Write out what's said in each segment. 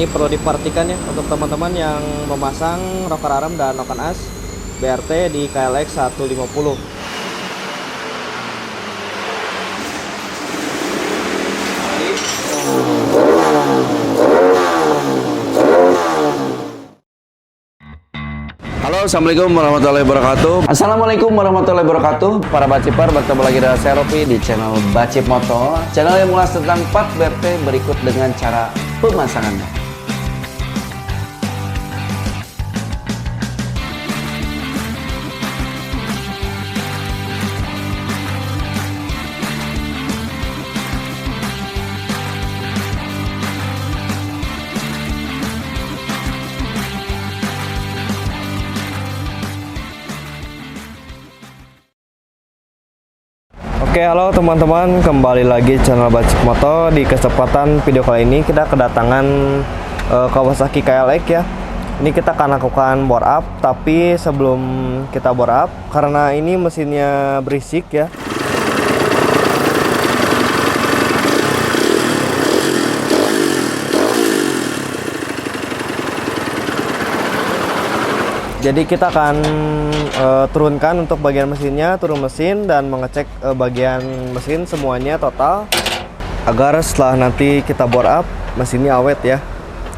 Ini perlu diperhatikan ya untuk teman-teman yang memasang rocker arm dan noken as BRT di KLX 150. Halo, assalamualaikum warahmatullahi wabarakatuh. Assalamualaikum warahmatullahi wabarakatuh. Para Bacipar, bertemu lagi dengan saya Ropi di channel Bacip Motor, channel yang mengulas tentang part BRT berikut dengan cara pemasangannya. Oke, halo teman-teman, kembali lagi channel Bacip Moto. Di kesempatan video kali ini kita kedatangan Kawasaki KLX ya. Ini kita akan lakukan bore up, tapi sebelum kita bore up, karena ini mesinnya berisik ya. Jadi kita akan turunkan untuk bagian mesinnya, turun mesin dan mengecek bagian mesin semuanya total agar setelah nanti kita bore up mesinnya awet ya.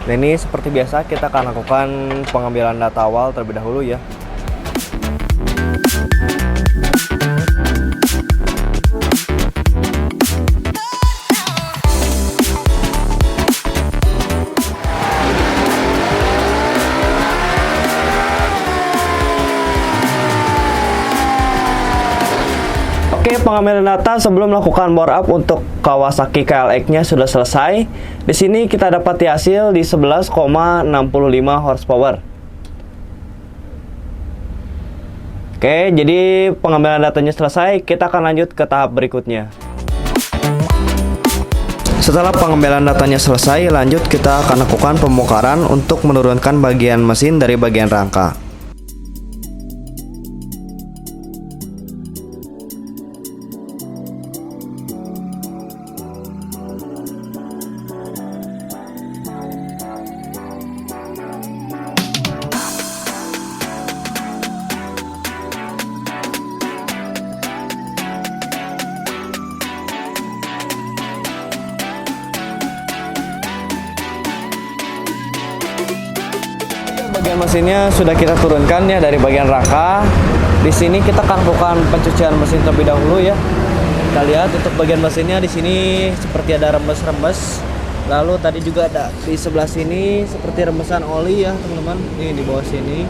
Nah, ini seperti biasa kita akan lakukan pengambilan data awal terlebih dahulu ya. Oke, pengambilan data sebelum melakukan bore up untuk Kawasaki KLX-nya sudah selesai. Di sini kita dapat hasil di 11,65 horsepower. Oke, jadi pengambilan datanya selesai, kita akan lanjut ke tahap berikutnya. Setelah pengambilan datanya selesai, lanjut kita akan lakukan pembongkaran untuk menurunkan bagian mesin dari bagian rangka. Bagian mesinnya sudah kita turunkan ya dari bagian rangka. Di sini kita akan lakukan pencucian mesin terlebih dahulu ya. Kita lihat untuk bagian mesinnya di sini seperti ada rembes-rembes. Lalu tadi juga ada di sebelah sini seperti rembesan oli ya teman-teman. Ini di bawah sini.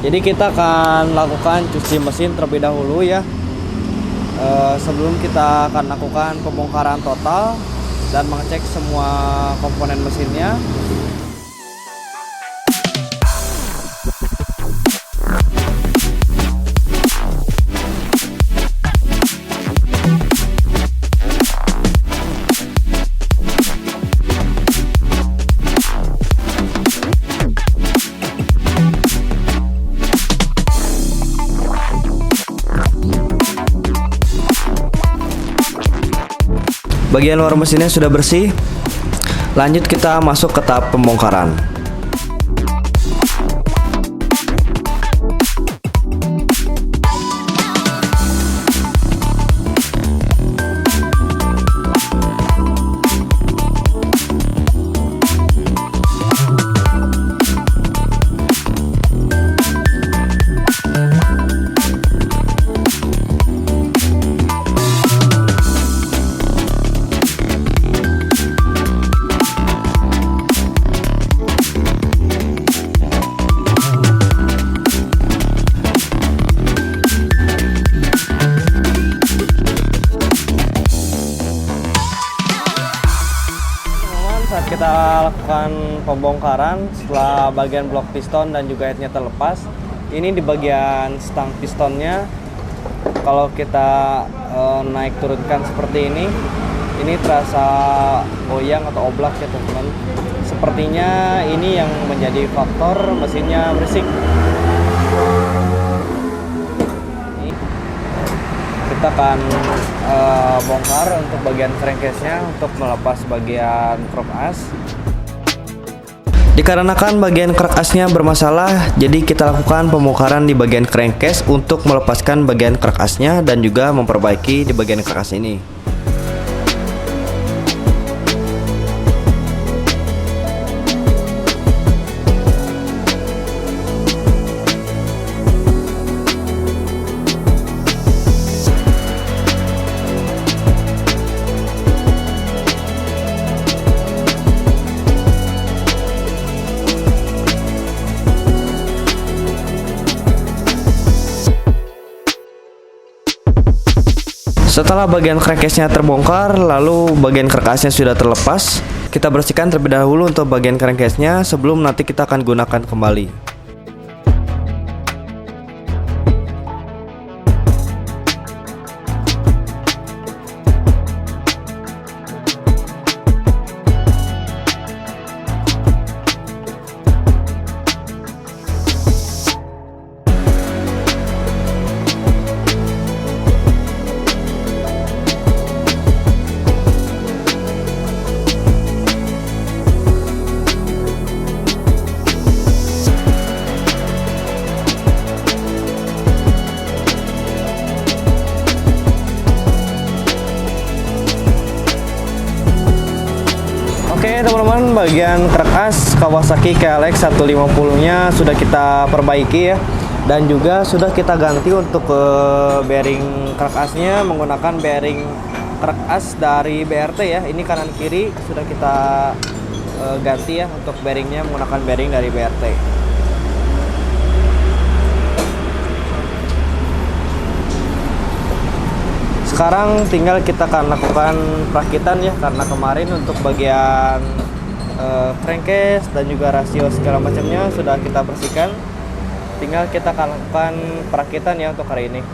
Jadi kita akan lakukan cuci mesin terlebih dahulu ya. Sebelum kita akan lakukan pembongkaran total dan mengecek semua komponen mesinnya. Bagian luar mesinnya sudah bersih. Lanjut kita masuk ke tahap pembongkaran. Saat kita lakukan pembongkaran setelah bagian blok piston dan juga headnya terlepas, ini di bagian stang pistonnya kalau kita naik turunkan seperti ini terasa goyang atau oblak ya teman-teman. Sepertinya ini yang menjadi faktor mesinnya berisik. kita akan bongkar untuk bagian crankcase-nya untuk melepas bagian krok as. Dikarenakan bagian krok asnya bermasalah, jadi kita lakukan pembongkaran di bagian crankcase untuk melepaskan bagian krok asnya dan juga memperbaiki di bagian krok as ini. Setelah bagian crankcase-nya terbongkar, lalu bagian crankcase-nya sudah terlepas, kita bersihkan terlebih dahulu untuk bagian crankcase-nya sebelum nanti kita akan gunakan kembali. Oke teman-teman, bagian krok as Kawasaki KLX 150-nya sudah kita perbaiki ya, dan juga sudah kita ganti untuk bearing krok asnya menggunakan bearing krok as dari BRT ya. Ini kanan kiri sudah kita ganti ya untuk bearingnya menggunakan bearing dari BRT. Sekarang tinggal kita akan lakukan perakitan ya, karena kemarin untuk bagian crankcase dan juga rasio segala macamnya sudah kita bersihkan. Tinggal kita akan lakukan perakitan ya untuk hari ini.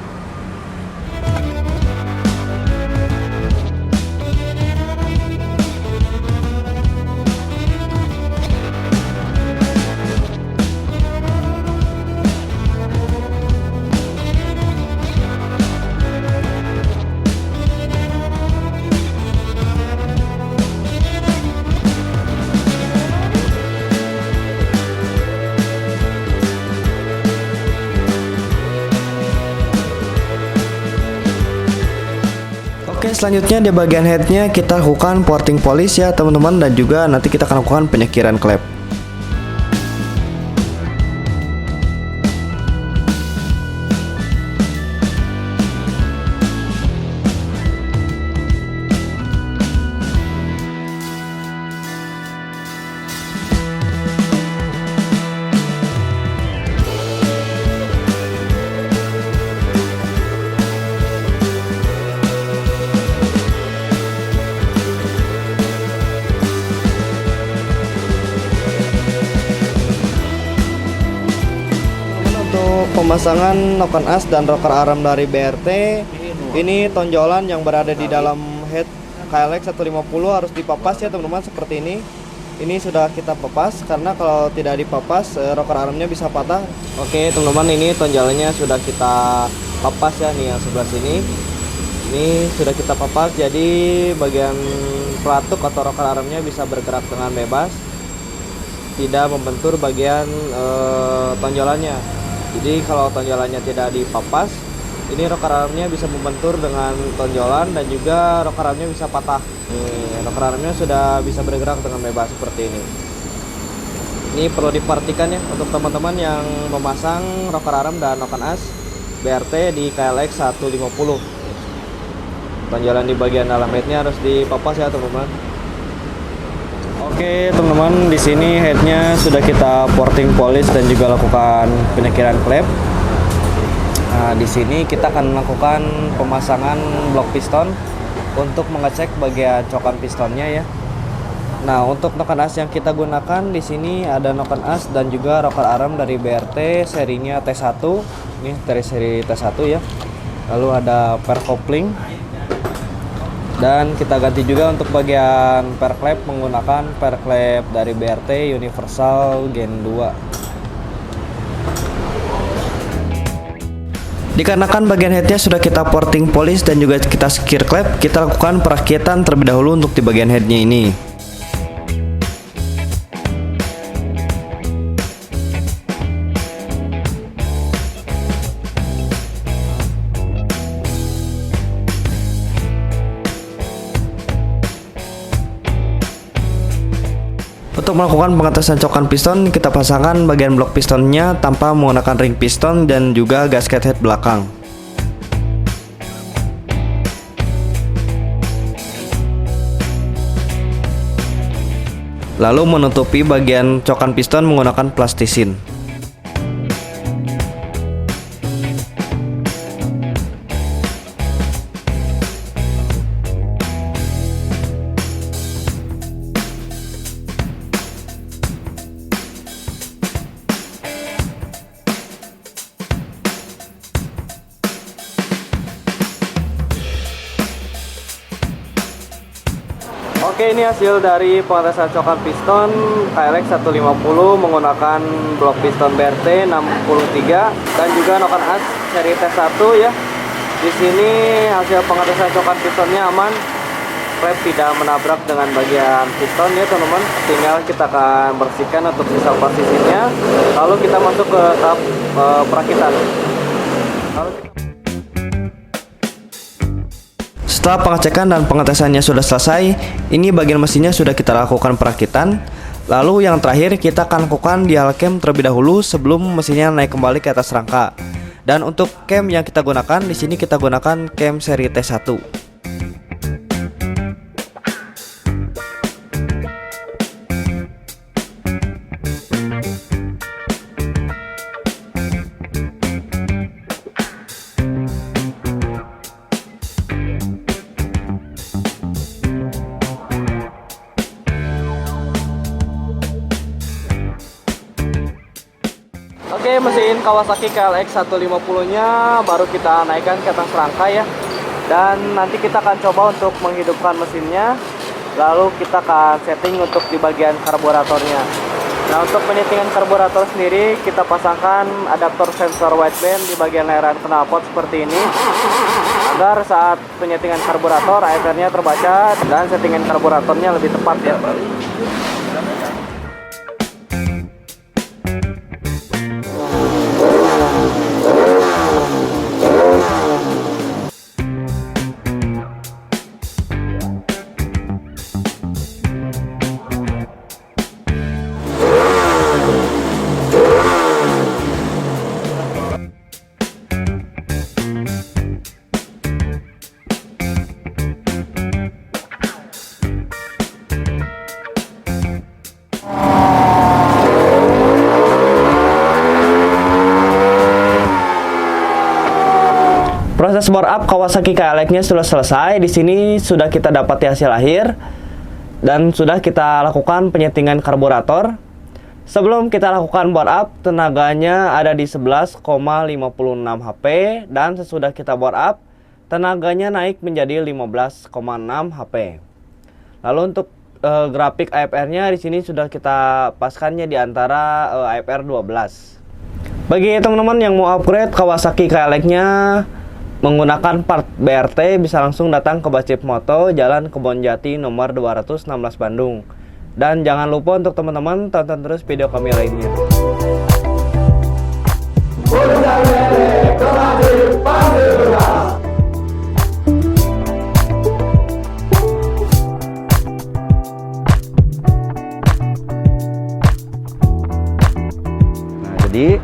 Oke, selanjutnya di bagian headnya kita lakukan porting polish ya teman-teman, dan juga nanti kita akan lakukan penyekiran klep. Pemasangan noken as dan rocker arm dari BRT, ini tonjolan yang berada di dalam head KLX 150 harus dipapas ya teman-teman, seperti ini. Ini sudah kita papas karena kalau tidak dipapas rocker armnya bisa patah. Oke teman-teman, ini tonjolannya sudah kita papas ya, nih yang sebelah sini. Ini sudah kita papas, jadi bagian pelatuk atau rocker armnya bisa bergerak dengan bebas, tidak membentur bagian tonjolannya. Jadi kalau tonjolannya tidak dipapas, ini rocker armnya bisa membentur dengan tonjolan dan juga rocker armnya bisa patah. Nih, rocker armnya sudah bisa bergerak dengan bebas seperti ini. Ini perlu diperhatikan ya untuk teman-teman yang memasang rocker arm dan noken as BRT di KLX 150. Tonjolan di bagian dalam headnya harus dipapas ya teman-teman. Oke teman-teman, di sini headnya sudah kita porting polish dan juga lakukan penyekiran klep. Nah, di sini kita akan melakukan pemasangan blok piston untuk mengecek bagian cokan pistonnya ya. Nah, untuk noken as yang kita gunakan di sini ada noken as dan juga rocker arm dari BRT serinya T1. Ini dari seri T1 ya. Lalu ada per coupling. Dan kita ganti juga untuk bagian per klep menggunakan per klep dari BRT Universal Gen 2. Dikarenakan bagian headnya sudah kita porting polish dan juga kita secure klep, kita lakukan perakitan terlebih dahulu untuk di bagian headnya ini. Untuk melakukan pengetesan cokan piston, kita pasangkan bagian blok pistonnya tanpa menggunakan ring piston dan juga gasket head belakang. Lalu menutupi bagian cokan piston menggunakan plastisin. Oke, ini hasil dari pengetesan cokan piston KLX 150 menggunakan blok piston BRT 63 dan juga noken as seri T1 ya. Di sini hasil pengetesan cokan pistonnya aman, klep tidak menabrak dengan bagian piston ya teman-teman. Tinggal kita akan bersihkan untuk sisa posisinya, lalu kita masuk ke tahap perakitan. Setelah pengecekan dan pengetesannya sudah selesai, ini bagian mesinnya sudah kita lakukan perakitan. Lalu yang terakhir kita akan lakukan dial cam terlebih dahulu sebelum mesinnya naik kembali ke atas rangka. Dan untuk cam yang kita gunakan di sini kita gunakan cam seri T1. Oke, mesin Kawasaki KLX 150 nya baru kita naikkan ke atas rangka ya. Dan nanti kita akan coba untuk menghidupkan mesinnya. Lalu kita akan setting untuk di bagian karburatornya. Nah, untuk penyetingan karburator sendiri kita pasangkan adaptor sensor wideband di bagian layar knalpot seperti ini, agar saat penyetingan karburator AFR-nya terbaca dan settingan karburatornya lebih tepat ya. Proses bore up Kawasaki KLX-nya sudah selesai. Di sini sudah kita dapati hasil akhir dan sudah kita lakukan penyetingan karburator. Sebelum kita lakukan bore up, tenaganya ada di 11,56 HP dan sesudah kita bore up, tenaganya naik menjadi 15,6 HP. Lalu untuk grafik AFR-nya di sini sudah kita paskannya di antara AFR 12. Bagi teman-teman yang mau upgrade Kawasaki KLX-nya menggunakan part BRT, bisa langsung datang ke Bacip Moto, Jalan Kebonjati nomor 216 Bandung. Dan jangan lupa untuk teman-teman tonton terus video kami lainnya. Nah, jadi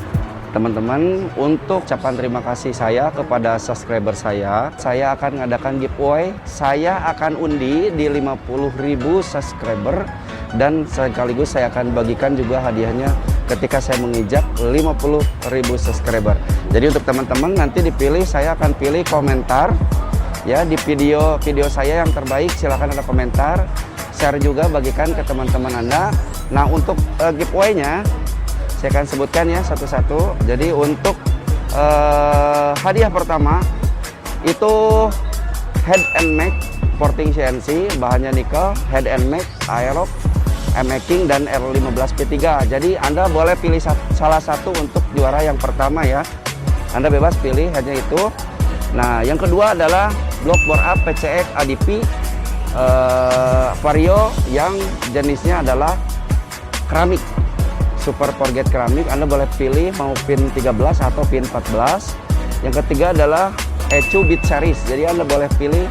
teman-teman, untuk ucapan terima kasih saya kepada subscriber saya akan mengadakan giveaway. Saya akan undi di 50.000 subscriber dan sekaligus saya akan bagikan juga hadiahnya ketika saya menginjak 50.000 subscriber. Jadi untuk teman-teman nanti dipilih, saya akan pilih komentar ya di video saya yang terbaik. Silahkan ada komentar, share juga, bagikan ke teman-teman Anda. Nah, untuk giveaway-nya saya akan sebutkan ya satu-satu. Jadi untuk hadiah pertama itu head and make porting CNC, bahannya nikel, head and make, aerob, making dan R15P3. Jadi Anda boleh pilih salah satu untuk juara yang pertama ya. Anda bebas pilih hanya itu. Nah, yang kedua adalah blok bore up PCX ADP Vario yang jenisnya adalah keramik, super forget keramik. Anda boleh pilih mau pin 13 atau pin 14. Yang ketiga adalah ECU Beat Series, jadi Anda boleh pilih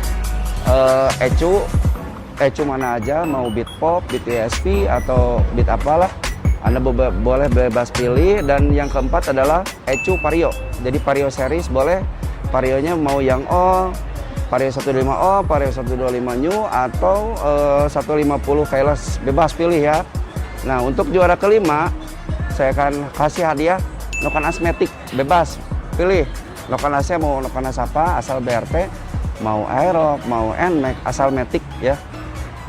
ECU mana aja, mau beat pop, beat ESP atau beat apalah, Anda boleh bebas pilih. Dan yang keempat adalah ECU Vario, jadi Vario series boleh, Varionya mau yang O, Vario 125O, Vario 125 New atau 150 keyless, bebas pilih ya. Nah, untuk juara kelima saya akan kasih hadiah noken asmetik, bebas pilih noken AC, mau noken as apa, asal BRT, mau Aerox, mau Nmax, asal Matic ya.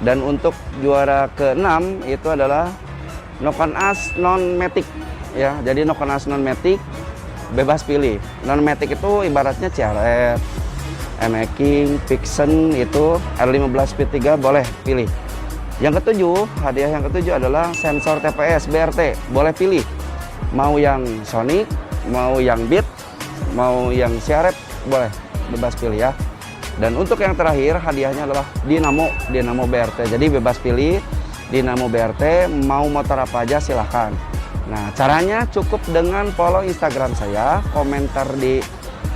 Dan untuk juara ke-6 itu adalah noken as non Matic ya. Jadi noken as non Matic bebas pilih. Non Matic itu ibaratnya CRF, M-King, Vixen itu R15 P3 boleh pilih. Yang ketujuh, hadiah yang ketujuh adalah sensor TPS BRT, boleh pilih. Mau yang Sonic, mau yang Beat, mau yang CRF, boleh bebas pilih ya. Dan untuk yang terakhir hadiahnya adalah Dinamo BRT. Jadi bebas pilih Dinamo BRT, mau motor apa aja silahkan. Nah, caranya cukup dengan follow Instagram saya, komentar di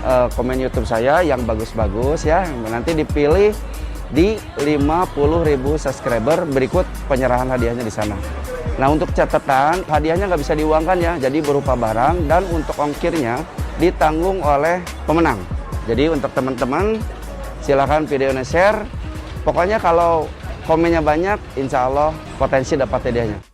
komen YouTube saya yang bagus-bagus ya. Nanti dipilih di 50.000 subscriber, berikut penyerahan hadiahnya di sana. Nah, untuk catatan hadiahnya nggak bisa diuangkan ya, jadi berupa barang, dan untuk ongkirnya ditanggung oleh pemenang. Jadi untuk teman-teman silahkan videonya share. Pokoknya kalau komennya banyak, insya Allah potensi dapat hadiahnya.